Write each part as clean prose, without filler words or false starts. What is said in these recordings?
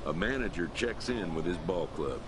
A manager checks in with his ball club.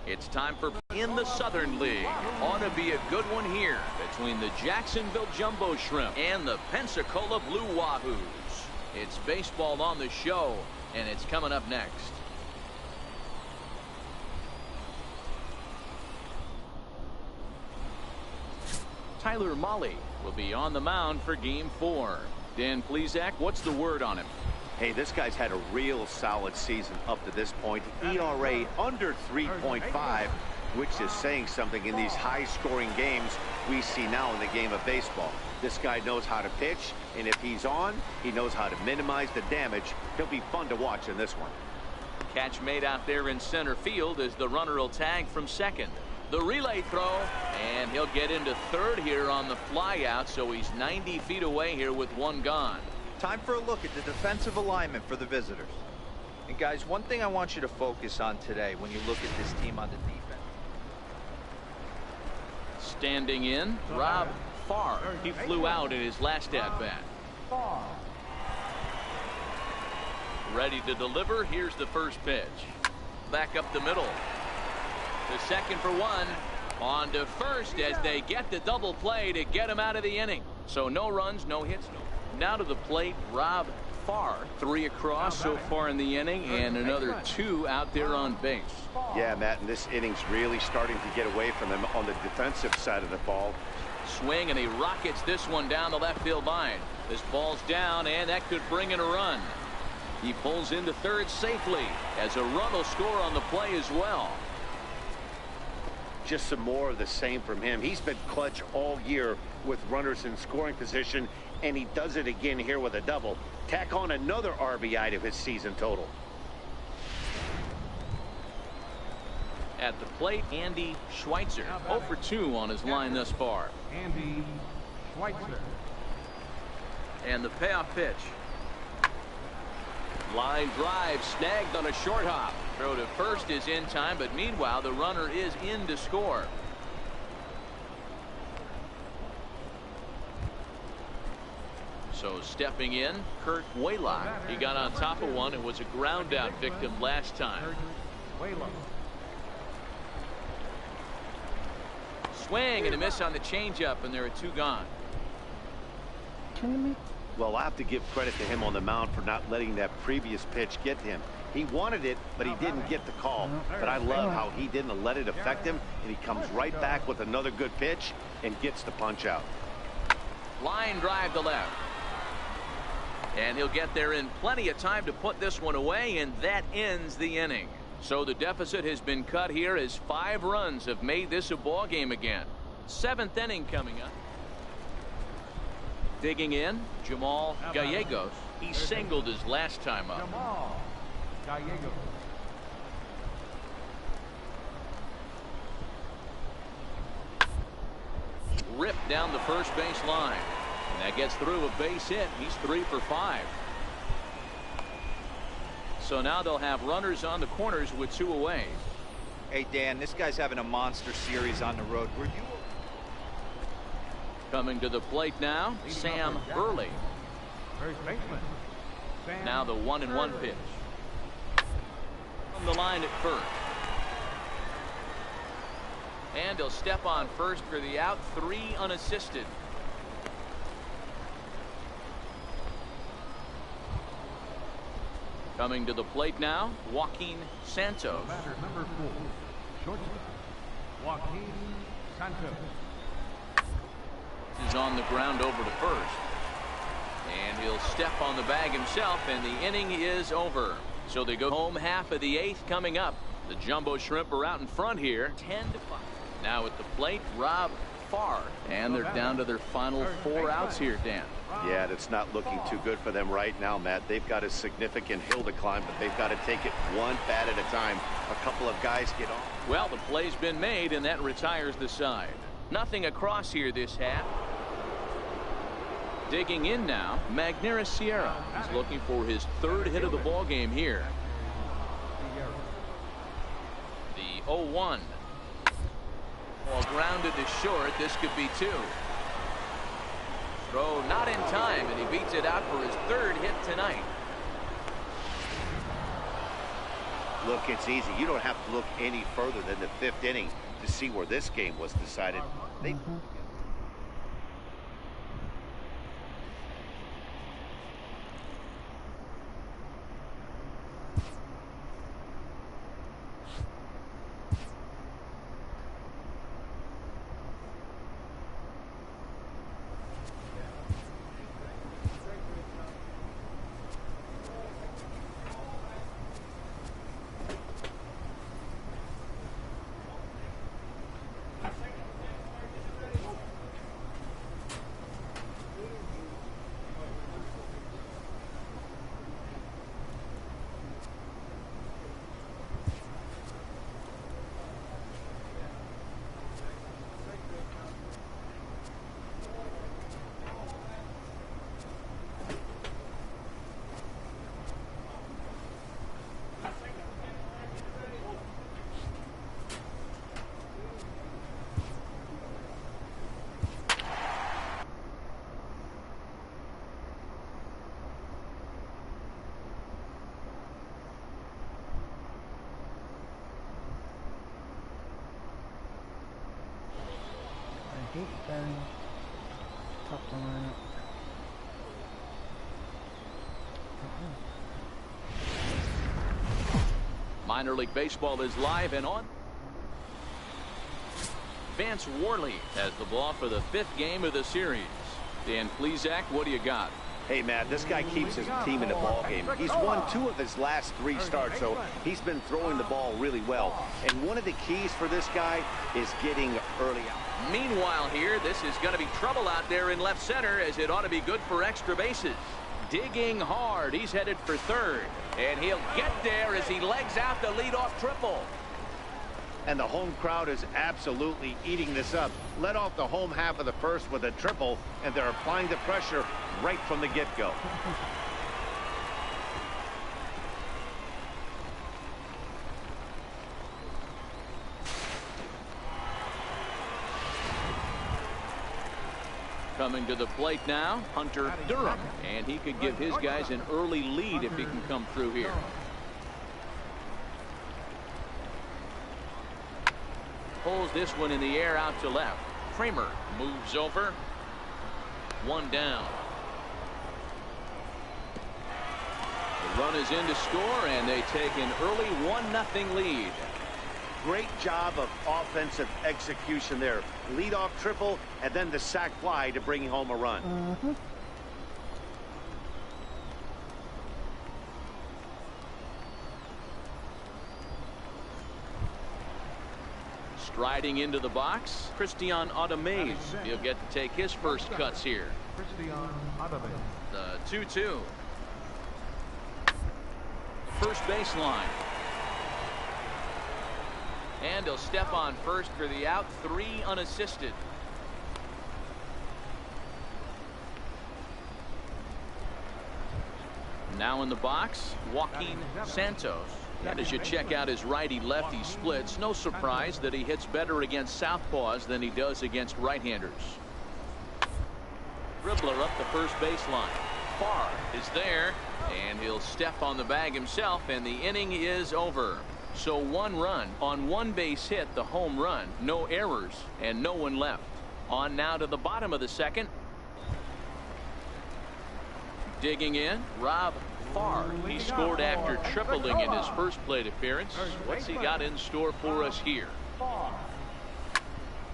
It's time for in the Southern League. Ought to be a good one here between the Jacksonville Jumbo Shrimp and the Pensacola Blue Wahoos. It's baseball on the show, and it's coming up next. Tyler Mahle will be on the mound for Game 4. Dan Plesac, what's the word on him? Hey, this guy's had a real solid season up to this point. ERA under 3.5, which is saying something in these high-scoring games we see now in the game of baseball. This guy knows how to pitch, and if he's on, he knows how to minimize the damage. He'll be fun to watch in this one. Catch made out there in center field as the runner will tag from second. The relay throw, and he'll get into third here on the flyout, so he's 90 feet away here with one gone. Time for a look at the defensive alignment for the visitors. And guys, one thing I want you to focus on today when you look at this team on the defense. Standing in, Rob Farr. He flew out in his last at-bat. Ready to deliver. Here's the first pitch. Back up the middle. The second for one. On to first as they get the double play to get him out of the inning. So no runs, no hits, no. Now to the plate, Rob Farr. 3 across so far in the inning, and another 2 out there on base. Yeah, Matt, and this inning's really starting to get away from him on the defensive side of the ball. Swing, and he rockets this one down the left field line. This ball's down, and that could bring in a run. He pulls into third safely as a run will score on the play as well. Just some more of the same from him. He's been clutch all year with runners in scoring position, and he does it again here with a double. Tack on another RBI to his season total. At the plate, Andy Schweitzer. 0 for 2 on his line thus far. Andy Schweitzer. And the payoff pitch. Line drive snagged on a short hop. Throw to first is in time, but meanwhile the runner is in to score. So stepping in, Kurt Waylock. He got on top of one and was a ground out victim last time. Swing and a miss on the changeup, and there are 2 gone. Well, I have to give credit to him on the mound for not letting that previous pitch get to him. He wanted it, but he didn't get the call. But I love how he didn't let it affect him, and he comes right back with another good pitch and gets the punch out. Line drive to left. And he'll get there in plenty of time to put this one away, and that ends the inning. So the deficit has been cut here as 5 runs have made this a ball game again. 7th inning coming up. Digging in, Jamal Gallegos. He singled his last time up. Jamal Gallegos. Ripped down the first base line. And that gets through a base hit. He's 3 for 5. So now they'll have runners on the corners with 2 away. Hey, Dan, this guy's having a monster series on the road. Were you... Coming to the plate now, Sam Burley. Firstbaseman. Now the 1-1 pitch. From the line at first. And he'll step on first for the out. 3 unassisted. Coming to the plate now, Joaquin Santos. Batter number 4, shortstop, Joaquin Santos. Is on the ground over to first. And he'll step on the bag himself, and the inning is over. So they go home half of the 8th coming up. The Jumbo Shrimp are out in front here, 10-5. Now at the plate, Rob Farr. And they're down to their final 4 outs here, Dan. Yeah, that's not looking too good for them right now, Matt. They've got a significant hill to climb, but they've got to take it one bat at a time. A couple of guys get off. Well, the play's been made, and that retires the side. Nothing across here this half. Digging in now, Magneuris Sierra. He's looking for his 3rd hit of the ball game here. The 0-1. Ball grounded to short. This could be 2. Throw not in time, and he beats it out for his 3rd hit tonight. Look, it's easy. You don't have to look any further than the 5th inning to see where this game was decided. They Top the lineup. Minor League Baseball is live and on. Vance Worley has the ball for the 5th game of the series. Dan Plesac, what do you got? Hey, Matt, this guy keeps his team in the ball game. He's won 2 of his last 3 starts, so he's been throwing the ball really well. And one of the keys for this guy is getting early out. Meanwhile here, this is going to be trouble out there in left center, as it ought to be good for extra bases. Digging hard. He's headed for 3rd. And he'll get there as he legs out the leadoff triple. And the home crowd is absolutely eating this up. Led off the home half of the 1st with a triple, and they're applying the pressure right from the get-go. Coming to the plate now, Hunter Durham. And he could give his guys an early lead if he can come through here. Pulls this one in the air out to left. Kramer moves over. 1 down. The run is in to score, and they take an early 1-0 lead. Great job of offensive execution there. Leadoff triple, and then the sac fly to bring home a run. Striding into the box, Christian Audemez. He'll get to take his first cuts here. The 2-2. First baseline. And he'll step on first for the out. 3 unassisted. Now in the box, Joaquin Santos. And as you check out his righty-lefty splits, no surprise that he hits better against southpaws than he does against right-handers. Dribbler up the first baseline. Farr is there, and he'll step on the bag himself, and the inning is over. So 1 run on 1 base hit, the home run, no errors, and no one left. On now to the bottom of the 2nd. Digging in, Rob Farr. He scored after tripling in his first plate appearance. What's he got in store for us here?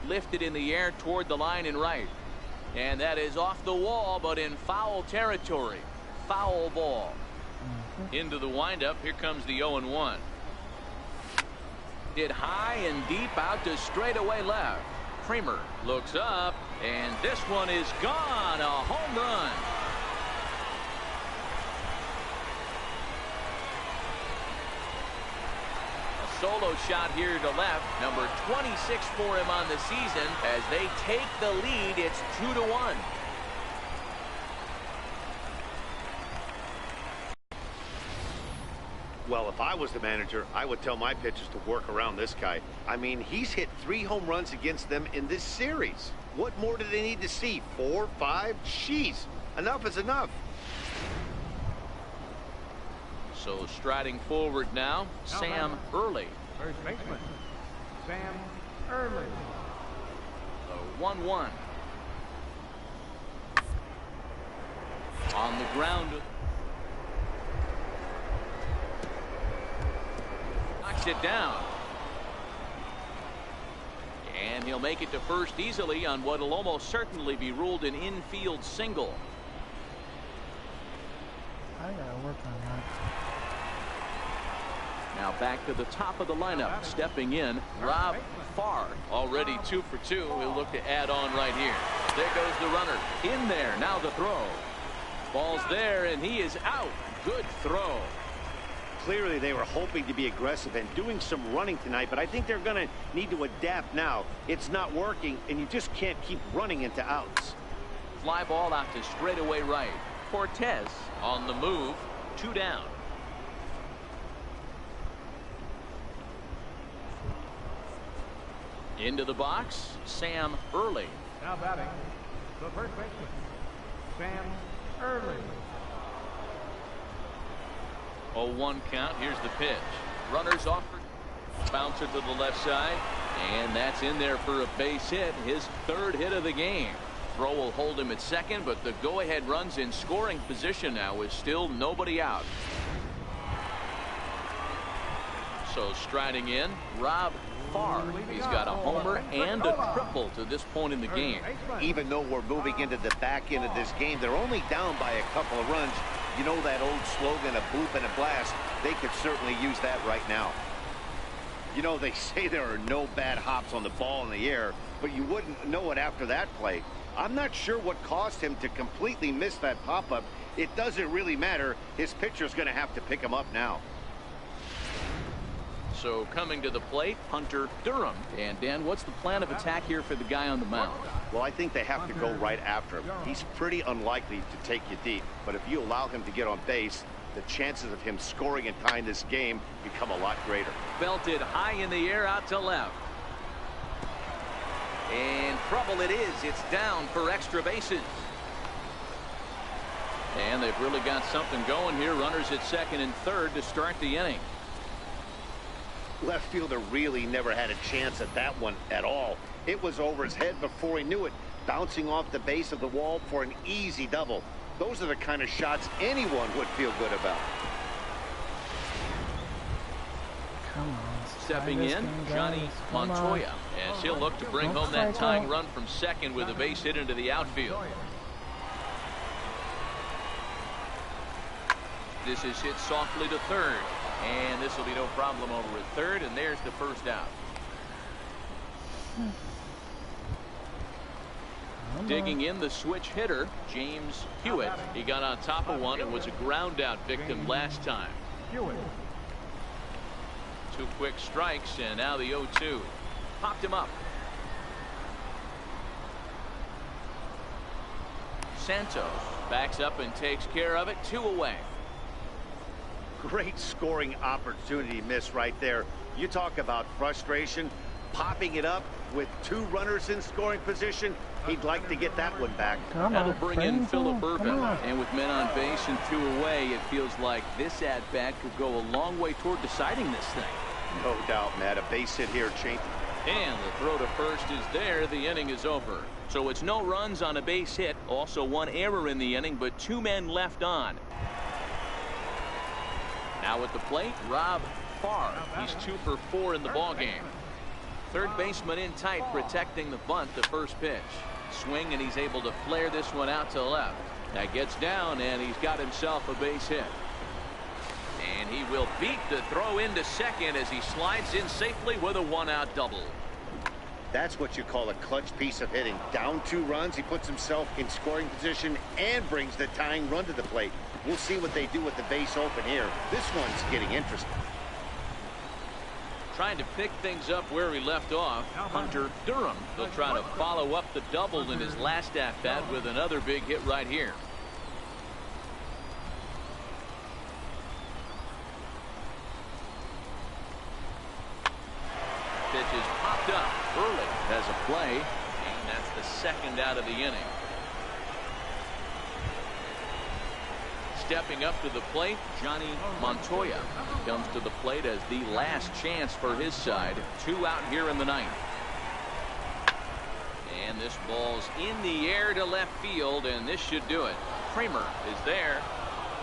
Lifted in the air toward the line and right. And that is off the wall, but in foul territory. Foul ball. Into the windup. Here comes the 0-1. Hit high and deep out to straightaway left. Kramer looks up, and this one is gone. A home run. A solo shot here to left. Number 26 for him on the season. As they take the lead, it's 2-1. Well, if I was the manager, I would tell my pitchers to work around this guy. I mean, he's hit 3 home runs against them in this series. What more do they need to see? 4, 5? Jeez, enough is enough. So striding forward now, Sam Early. First baseman, Sam Early. The 1-1. On the ground. Knocks it down. And he'll make it to first easily on what will almost certainly be ruled an infield single. I gotta work on that. Now back to the top of the lineup. Stepping in, Rob Farr. Already 2 for 2. He'll look to add on right here. There goes the runner. In there. Now the throw. Ball's there, and he is out. Good throw. Clearly, they were hoping to be aggressive and doing some running tonight, but I think they're going to need to adapt now. It's not working, and you just can't keep running into outs. Fly ball out to straightaway right. Cortez on the move. 2 down. Into the box, Sam Early. Now batting, the first baseman, Sam Early. 0-1 count. Here's the pitch. Runners offered. Bouncer to the left side. And that's in there for a base hit. His 3rd hit of the game. Throw will hold him at second, but the go-ahead runs in scoring position now with still nobody out. So striding in, Rob Farr. He's got a homer and a triple to this point in the game. Even though we're moving into the back end of this game, they're only down by a couple of runs. You know that old slogan, a boop and a blast? They could certainly use that right now. You know, they say there are no bad hops on the ball in the air, but you wouldn't know it after that play. I'm not sure what caused him to completely miss that pop-up. It doesn't really matter. His pitcher's going to have to pick him up now. So coming to the plate, Hunter Durham. And Dan, what's the plan of attack here for the guy on the mound? Well, I think they have to go right after him. He's pretty unlikely to take you deep, but if you allow him to get on base, the chances of him scoring and tying this game become a lot greater. Belted high in the air out to left. And trouble it is. It's down for extra bases. And they've really got something going here. Runners at second and third to start the inning. Left fielder really never had a chance at that one at all. It was over his head before he knew it, bouncing off the base of the wall for an easy double. Those are the kind of shots anyone would feel good about. Come on. Stepping in, Johnny Montoya, as he'll look to bring home that tying run from second with a base hit into the outfield. This is hit softly to third, and this will be no problem over at third, and there's the first out. Digging in, the switch hitter, James Hewitt. He got on top of one and was a ground out victim last time. Hewitt. 2 quick strikes, and now the 0-2. Popped him up. Santos backs up and takes care of it. 2 away. Great scoring opportunity miss right there. You talk about frustration. Popping it up with 2 runners in scoring position. He'd like to get that one back. That'll bring in Phillip Ervin. And with men on base and 2 away, it feels like this at-bat could go a long way toward deciding this thing. No doubt, Matt. A base hit here, Chink. And the throw to first is there. The inning is over. So it's no runs on a base hit. Also 1 error in the inning, but 2 men left on. Now at the plate, Rob Farr. He's 2 for 4 in the ballgame. Third baseman in tight, protecting the bunt. The first pitch. Swing, and he's able to flare this one out to left. That gets down, and he's got himself a base hit. And he will beat the throw into second as he slides in safely with a one-out double. That's what you call a clutch piece of hitting. Down 2 runs, he puts himself in scoring position and brings the tying run to the plate. We'll see what they do with the base open here. This one's getting interesting. Trying to pick things up where he left off, Hunter Durham. They'll try to follow up the double in his last at-bat with another big hit right here. Pitch is popped up early as a play, and that's the second out of the inning. Stepping up to the plate, Johnny Montoya comes to the plate as the last chance for his side. 2 out here in the ninth. And this ball's in the air to left field, and this should do it. Kramer is there,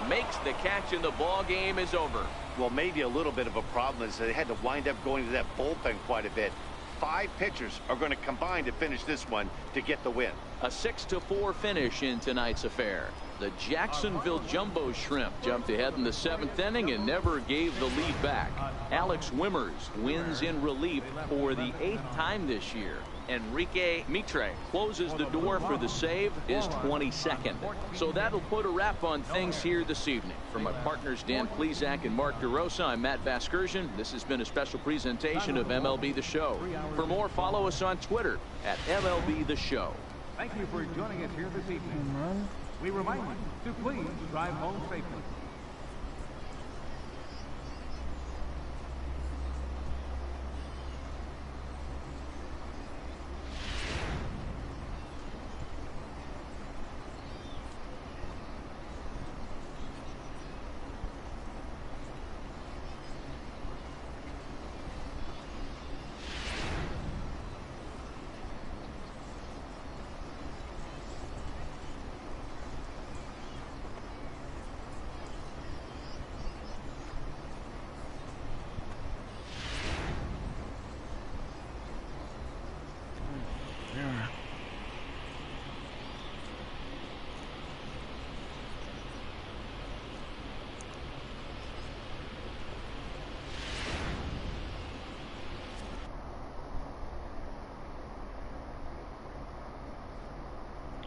makes the catch, and the ball game is over. Well, maybe a little bit of a problem is they had to wind up going to that bullpen quite a bit. 5 pitchers are going to combine to finish this one to get the win. A 6-4 finish in tonight's affair. The Jacksonville Jumbo Shrimp jumped ahead in the 7th inning and never gave the lead back. Alex Wimmers wins in relief for the 8th time this year. Enrique Mitre closes the door for the save, his 22nd. So that'll put a wrap on things here this evening. For my partners Dan Plesac and Mark DeRosa, I'm Matt Vasgersian. This has been a special presentation of MLB The Show. For more, follow us on Twitter at MLB The Show. Thank you for joining us here this evening. We remind you to please drive home safely.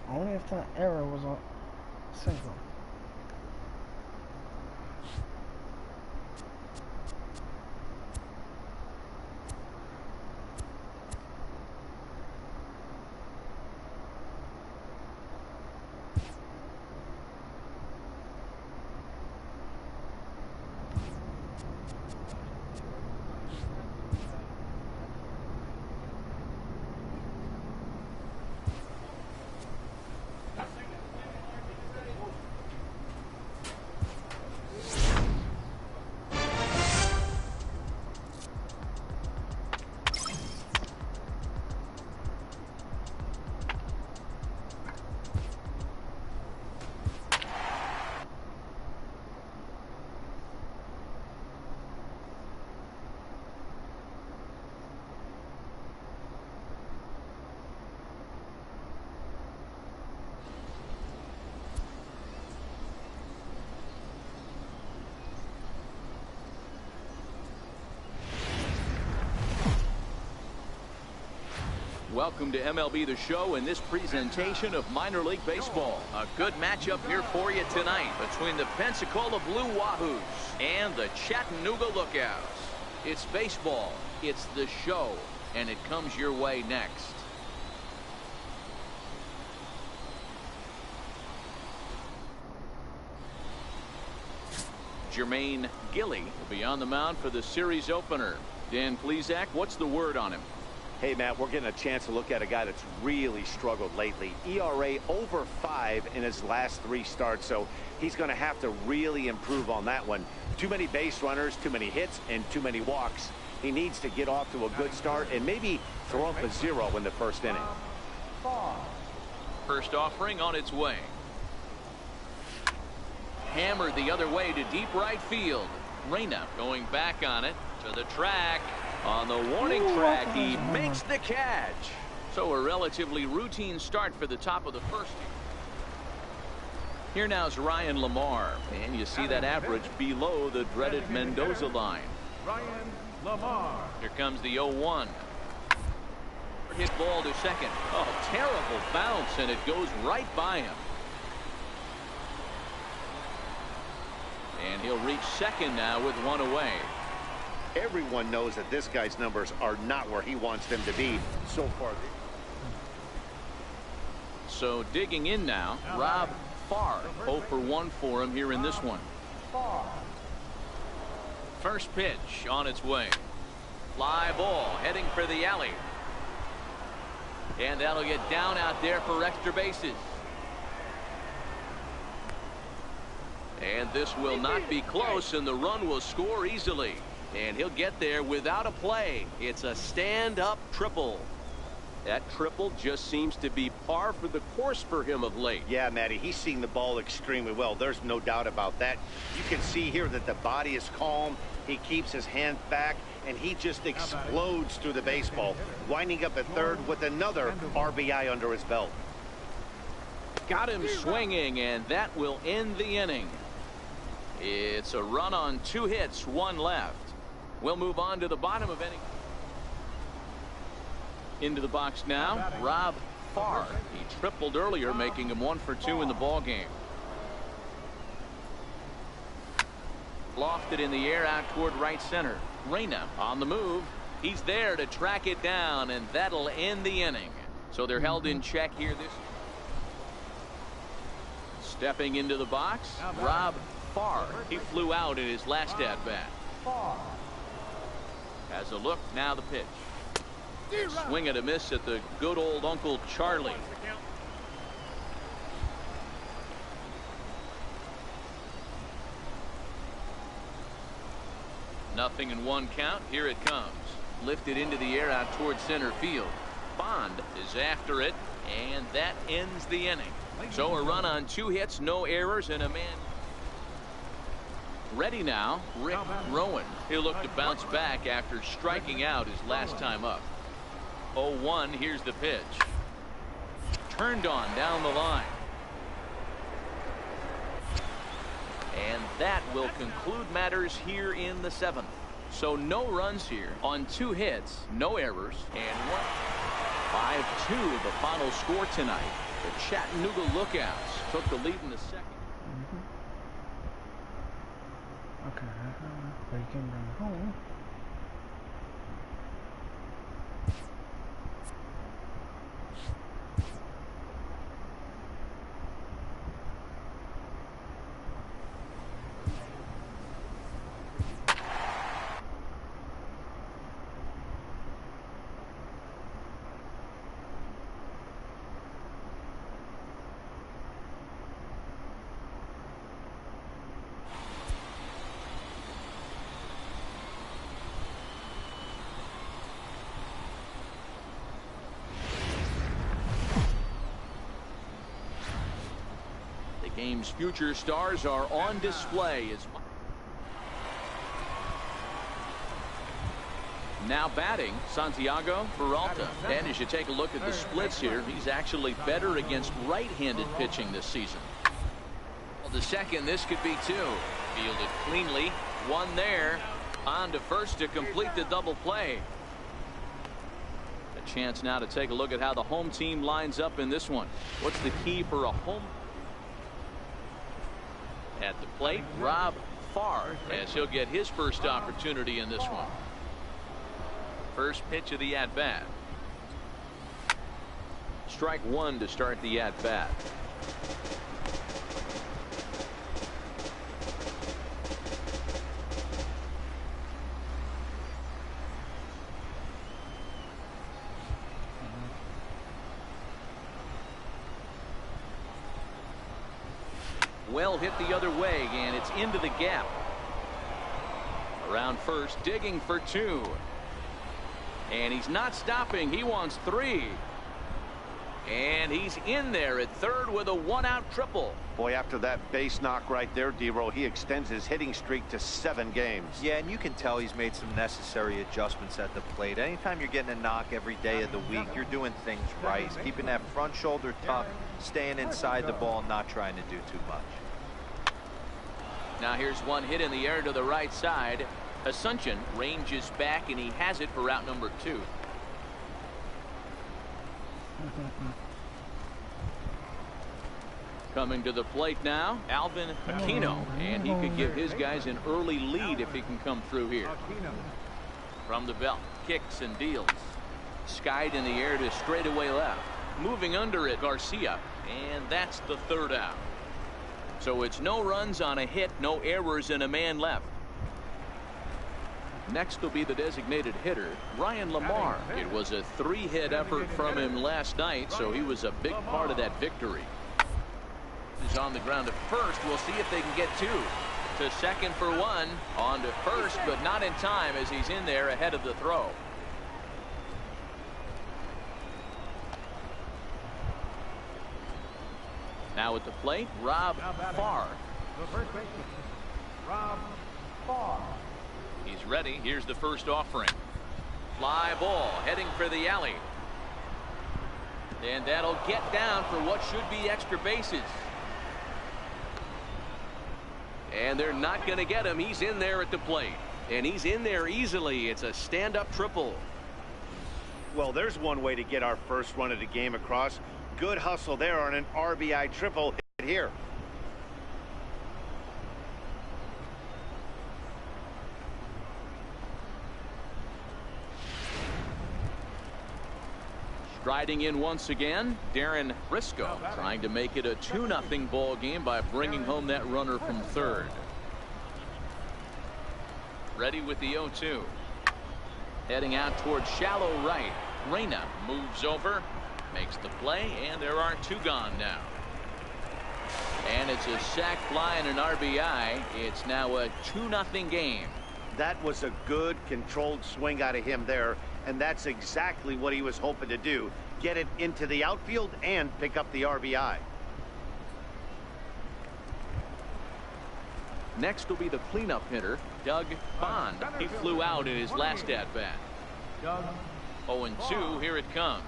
Only if that error was on single. Welcome to MLB The Show and this presentation of minor league baseball. A good matchup here for you tonight between the Pensacola Blue Wahoos and the Chattanooga Lookouts. It's baseball, it's the show, and it comes your way next. Jermaine Gilly will be on the mound for the series opener. Dan Plesac, what's the word on him? Hey, Matt, we're getting a chance to look at a guy that's really struggled lately. ERA over 5 in his last 3 starts, so he's going to have to really improve on that one. Too many base runners, too many hits, and too many walks. He needs to get off to a good start and maybe throw up a 0 in the first inning. First offering on its way. Hammered the other way to deep right field. Reyna going back on it to the track. On the warning track, he makes the catch. So a relatively routine start for the top of the first. Here now is Ryan Lamar, and you see that average below the dreaded Mendoza line. Ryan Lamar. Here comes the 0-1. Hit ball to second. Oh, terrible bounce, and it goes right by him. And he'll reach second now with one away. Everyone knows that this guy's numbers are not where he wants them to be so far. So digging in now, Rob Farr. 0 for 1 for him here in this one. First pitch on its way. Fly ball heading for the alley. And that'll get down out there for extra bases. And this will not be close, and the run will score easily. And he'll get there without a play. It's a stand-up triple. That triple just seems to be par for the course for him of late. Yeah, Matty, he's seeing the ball extremely well. There's no doubt about that. You can see here that the body is calm. He keeps his hand back, and he just explodes through the baseball, winding up at third with another RBI under his belt. Got him swinging, and that will end the inning. It's a run on 2 hits, 1 left. We'll move on to the bottom of inning. Into the box now, Rob Farr. He tripled earlier, making him 1 for 2 in the ball game. Lofted in the air out toward right center. Reyna on the move. He's there to track it down, and that'll end the inning. So they're held in check here. Stepping into the box, Rob Farr. He flew out in his last at bat. Has a look, now the pitch. Swing and a miss at the good old Uncle Charlie. Nothing in 1 count. Here it comes. Lifted into the air out towards center field. Bond is after it, and that ends the inning. So a run on 2 hits, no errors, and a man. Ready now, Rick Rowan. He'll look to bounce back after striking out his last time up. 0-1, here's the pitch. Turned on down the line. And that will conclude matters here in the 7th. So no runs here on 2 hits, no errors, and 5-2 the final score tonight. The Chattanooga Lookouts took the lead in the 2nd. Okay, breaking down home. Game's future stars are on display. Now batting, Santiago Peralta. And as you take a look at the splits here, he's actually better against right-handed pitching this season. Well, the second, this could be 2. Fielded cleanly. 1 there. On to first to complete the double play. A chance now to take a look at how the home team lines up in this one. What's the key for a home? At the plate, Rob Farr, as he'll get his first opportunity in this one. First pitch of the at-bat. Strike 1 to start the at-bat. Well hit the other way, and it's into the gap. Around first, digging for 2. And he's not stopping. He wants 3. And he's in there at third with a one-out triple. Boy, after that base knock right there, D-Row, he extends his hitting streak to 7 games. Yeah, and you can tell he's made some necessary adjustments at the plate. Anytime you're getting a knock every day of the week, you're doing things right. He's keeping that front shoulder tucked, staying inside the ball, not trying to do too much. Now here's one hit in the air to the right side. Asuncion ranges back, and he has it for out number 2. Coming to the plate now, Alvin Aquino, and he could give his guys an early lead if he can come through here. From the belt, kicks and deals. Skied in the air to straightaway left. Moving under it, Garcia, and that's the 3rd out. So it's no runs on a hit, no errors, and a man left. Next will be the designated hitter, Ryan Lamar. It was a 3-hit effort from him last night, so he was a big part of that victory. Is on the ground at first. We'll see if they can get 2. To second for 1. On to first, but not in time as he's in there ahead of the throw. Now at the plate, Rob Farr. The first baseman, Rob Farr. He's ready. Here's the first offering. Fly ball heading for the alley. And that'll get down for what should be extra bases. And they're not going to get him. He's in there at the plate. And he's in there easily. It's a stand-up triple. Well, there's one way to get our first run of the game across. Good hustle there on an RBI triple hit here. Striding in once again, Darren Briscoe, trying to make it a 2-0 ball game by bringing home that runner from third. Ready with the 0-2. Heading out towards shallow right. Reyna moves over, makes the play, and there are 2 gone now. And it's a sac fly and an RBI. It's now a 2-0 game. That was a good controlled swing out of him there, and that's exactly what he was hoping to do. Get it into the outfield and pick up the RBI. Next will be the cleanup hitter, Doug Bond. He flew out in his last at-bat. 0-2, here it comes.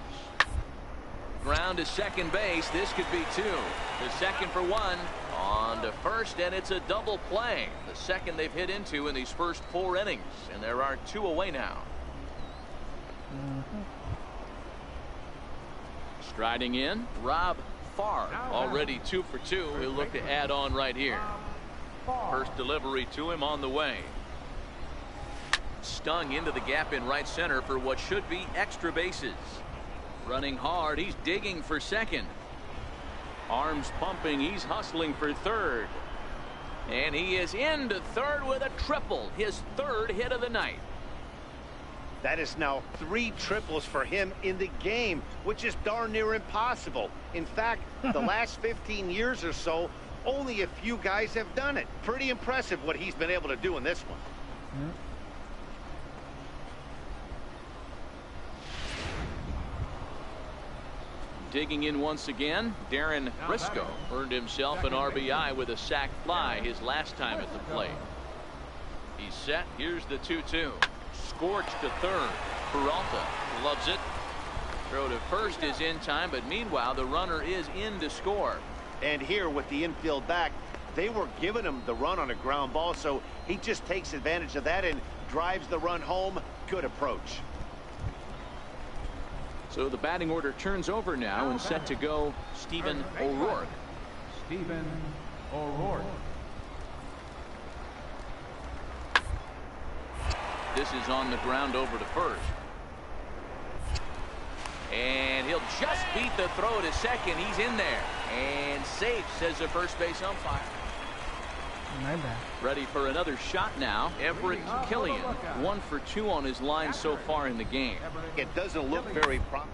Ground to second base. This could be 2. The second for 1. On to first, and it's a double play. The second they've hit into in these first 4 innings, and there are 2 away now. Striding in, Rob Farr, already 2 for 2. He'll look to add on right here. First delivery to him on the way. Stung into the gap in right center for what should be extra bases. Running hard, he's digging for second. Arms pumping, he's hustling for third. And he is into third with a triple, his 3rd hit of the night. That is now 3 triples for him in the game, which is darn near impossible. In fact, the last 15 years or so, only a few guys have done it. Pretty impressive what he's been able to do in this one. Digging in once again, Darren Briscoe earned himself an RBI with a sac fly his last time at the plate. He's set. Here's the 2-2. Scorched to third. Peralta loves it. Throw to first is in time, but meanwhile the runner is in to score. And here with the infield back, they were giving him the run on a ground ball, so he just takes advantage of that and drives the run home. Good approach. So the batting order turns over now and set to go Stephen O'Rourke. Stephen O'Rourke. This is on the ground over to first. And he'll just beat the throw to second. He's in there. And safe, says the first base umpire. My bad. Ready for another shot now. Everett Killian, 1 for 2 on his line so far in the game. It doesn't look very promising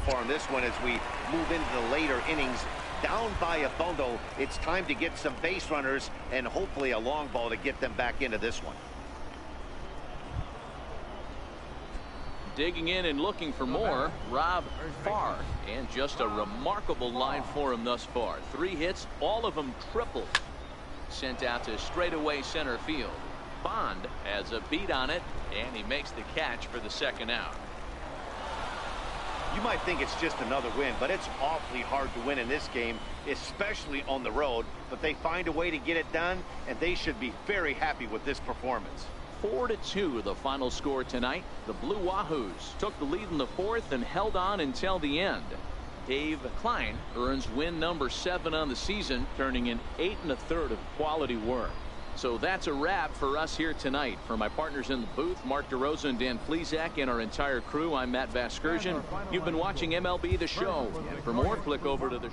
for this one as we move into the later innings. Down by a bundle, it's time to get some base runners and hopefully a long ball to get them back into this one. Digging in and looking for more, Rob Farr. And just a remarkable line for him thus far. 3 hits, all of them triples. Sent out to straightaway center field. Bond has a beat on it, and he makes the catch for the second out. You might think it's just another win, but it's awfully hard to win in this game, especially on the road. But they find a way to get it done, and they should be very happy with this performance. 4-2 the final score tonight. The Blue Wahoos took the lead in the 4th and held on until the end. Dave Klein earns win number 7 on the season, turning in 8 1/3 of quality work. So that's a wrap for us here tonight. For my partners in the booth, Mark DeRosa and Dan Flezak, and our entire crew, I'm Matt Vasgersian. You've been watching MLB The Show. And for more, click over to the